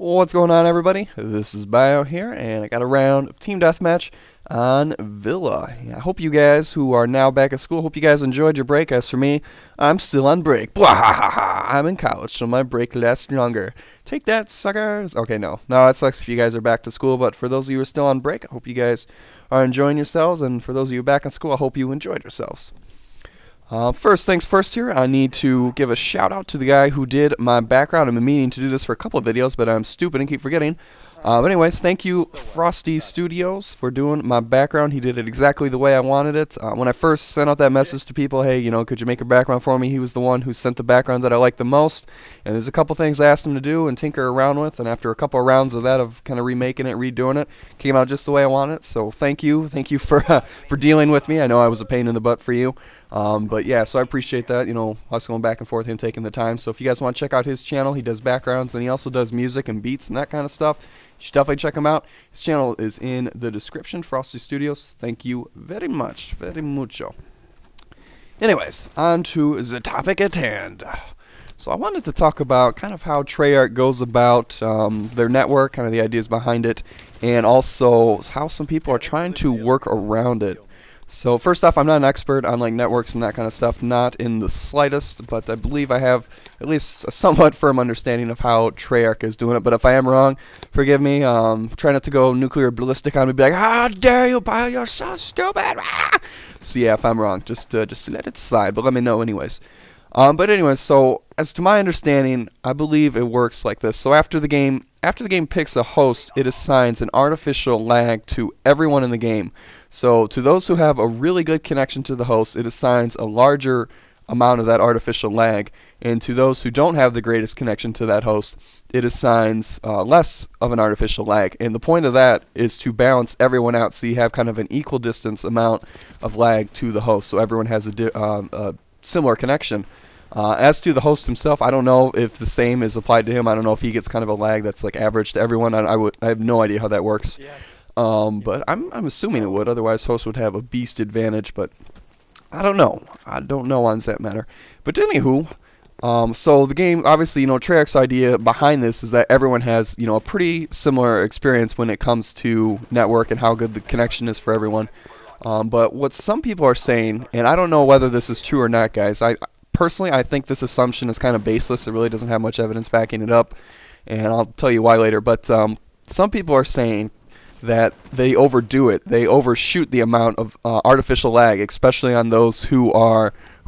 What's going on, everybody? This is Bio here, and I got a round of Team Deathmatch on Villa. I hope you guys who are now back at school, hope you guys enjoyed your break. As for me, I'm still on break. Blah, ha, ha, ha. I'm in college, so my break lasts longer. Take that, suckers. Okay, no, that sucks if you guys are back to school, but for those of you who are still on break, I hope you guys are enjoying yourselves, and for those of you back in school, I hope you enjoyed yourselves. First things first here, I need to give a shout out to the guy who did my background. I've been meaning to do this for a couple of videos, but I'm stupid and keep forgetting. But anyways, thank you, Frosty Studios, for doing my background. He did it exactly the way I wanted it. When I first sent out that message to people, hey, you know, could you make a background for me? He was the one who sent the background that I liked the most. And there's a couple things I asked him to do and tinker around with. And after a couple of rounds of that, of kind of remaking it, redoing it, came out just the way I wanted it. So thank you for for dealing with me. I know I was a pain in the butt for you. But yeah, so I appreciate that, you know, us going back and forth, him taking the time. So if you guys want to check out his channel, he does backgrounds, and he also does music and beats and that kind of stuff. You should definitely check him out. His channel is in the description, Frosty Studios. Thank you very much, very mucho. Anyways, on to the topic at hand. So I wanted to talk about kind of how Treyarch goes about their network, kind of the ideas behind it, and also how some people are trying to work around it. So first off, I'm not an expert on like networks and that kind of stuff, not in the slightest, but I believe I have at least a somewhat firm understanding of how Treyarch is doing it. But if I am wrong, forgive me. Try not to go nuclear ballistic on me, be like, how dare you, Bio, you're so stupid. So yeah, if I'm wrong, just let it slide, but let me know anyways. But anyways, so as to my understanding, I believe it works like this. So after the game picks a host, it assigns an artificial lag to everyone in the game. So to those who have a really good connection to the host, it assigns a larger amount of that artificial lag. And to those who don't have the greatest connection to that host, it assigns less of an artificial lag. And the point of that is to balance everyone out so you have kind of an equal distance amount of lag to the host, so everyone has a similar connection. As to the host himself, I don't know if the same is applied to him. I don't know if he gets kind of a lag that's like average to everyone. I have no idea how that works. Yeah. But I'm assuming it would. Otherwise, host would have a beast advantage. But I don't know. I don't know on that matter. But anywho, so the game, obviously, you know, Treyarch's idea behind this is that everyone has, you know, a pretty similar experience when it comes to network and how good the connection is for everyone. But what some people are saying, and I don't know whether this is true or not, guys. Personally, I think this assumption is kind of baseless. It really doesn't have much evidence backing it up, and I'll tell you why later. But some people are saying that they overdo it. They overshoot the amount of artificial lag, especially on those who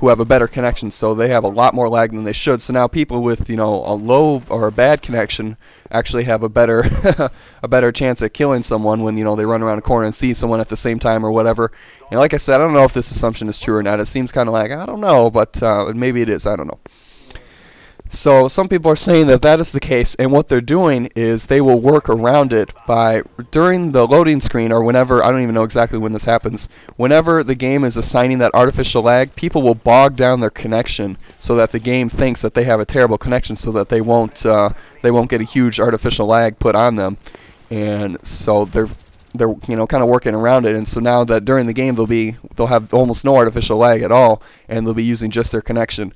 have a better connection. So they have a lot more lag than they should. So now people with, you know, a low or a bad connection actually have a better a better chance at killing someone when, you know, they run around a corner and see someone at the same time or whatever. And like I said, I don't know if this assumption is true or not. It seems kind of like, I don't know, but maybe it is. I don't know. So some people are saying that that is the case, and what they're doing is they will work around it by, during the loading screen or whenever, I don't even know exactly when this happens, whenever the game is assigning that artificial lag, people will bog down their connection so that the game thinks that they have a terrible connection so that they won't get a huge artificial lag put on them. And so they're you know, kind of working around it, and so now that during the game they'll have almost no artificial lag at all, and they'll be using just their connection.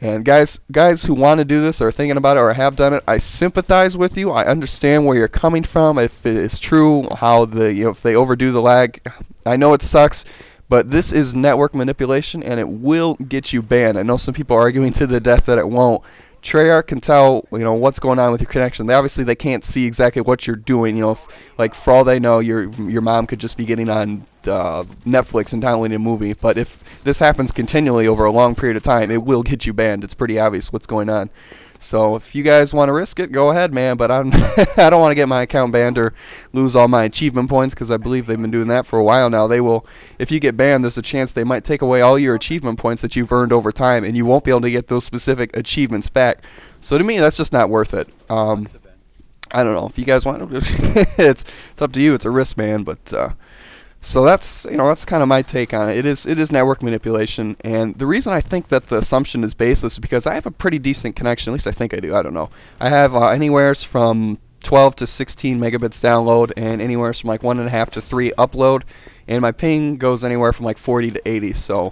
And guys who want to do this or are thinking about it or have done it, I sympathize with you. I understand where you're coming from. If it is true, how if they overdo the lag, I know it sucks, but this is network manipulation and it will get you banned. I know some people are arguing to the death that it won't. Treyarch can tell, you know, what's going on with your connection. They can't see exactly what you're doing. You know, like for all they know, your mom could just be getting on Netflix and downloading a movie. But if this happens continually over a long period of time, it will get you banned. It's pretty obvious what's going on. So if you guys want to risk it, go ahead, man. But I don't want to get my account banned or lose all my achievement points, because I believe they've been doing that for a while now. They will, if you get banned, there's a chance they might take away all your achievement points that you've earned over time, and you won't be able to get those specific achievements back. So to me, that's just not worth it. I don't know if you guys want to. it's up to you. It's a risk, man. But so that's kind of my take on it. It is network manipulation, and the reason I think that the assumption is baseless is because I have a pretty decent connection. At least I think I do. I don't know. I have anywhere from 12 to 16 megabits download, and anywhere from like 1.5 to 3 upload, and my ping goes anywhere from like 40 to 80. So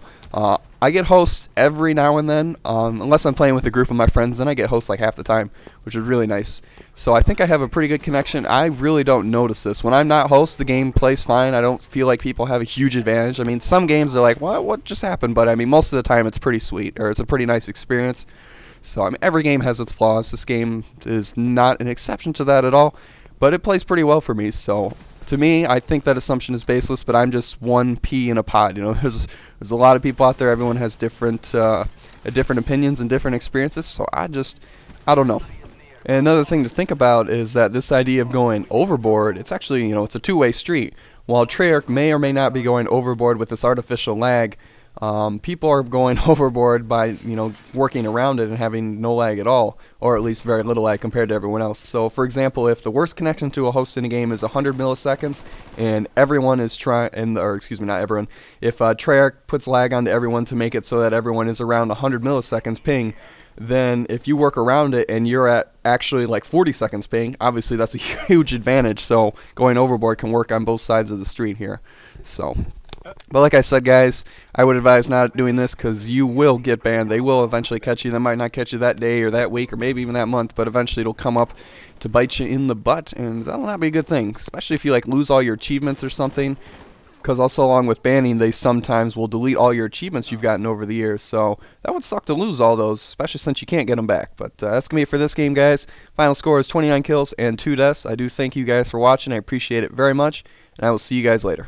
I get host every now and then, unless I'm playing with a group of my friends, then I get host like half the time, which is really nice. So I think I have a pretty good connection. I really don't notice this. When I'm not host, the game plays fine. I don't feel like people have a huge advantage. I mean, some games are like, what just happened? But I mean, most of the time it's pretty sweet, or it's a pretty nice experience. So I mean, every game has its flaws. This game is not an exception to that at all, but it plays pretty well for me. So to me, I think that assumption is baseless, but I'm just one pea in a pod. You know, there's a lot of people out there. Everyone has different opinions and different experiences. So I don't know. And another thing to think about is that this idea of going overboard, it's actually, you know, it's a two-way street. While Treyarch may or may not be going overboard with this artificial lag, people are going overboard by, you know, working around it and having no lag at all, or at least very little lag compared to everyone else. So, for example, if the worst connection to a host in a game is 100 milliseconds, and everyone is not everyone, if Treyarch puts lag onto everyone to make it so that everyone is around 100 milliseconds ping, then if you work around it and you're at actually like 40 seconds ping, obviously that's a huge advantage. So going overboard can work on both sides of the street here. So, but like I said, guys, I would advise not doing this because you will get banned. They will eventually catch you. They might not catch you that day or that week or maybe even that month, but eventually it'll come up to bite you in the butt, and that'll not be a good thing, especially if you like lose all your achievements or something. Because also along with banning, they sometimes will delete all your achievements you've gotten over the years. So that would suck to lose all those, especially since you can't get them back. But that's going to be it for this game, guys. Final score is 29 kills and 2 deaths. I do thank you guys for watching. I appreciate it very much. And I will see you guys later.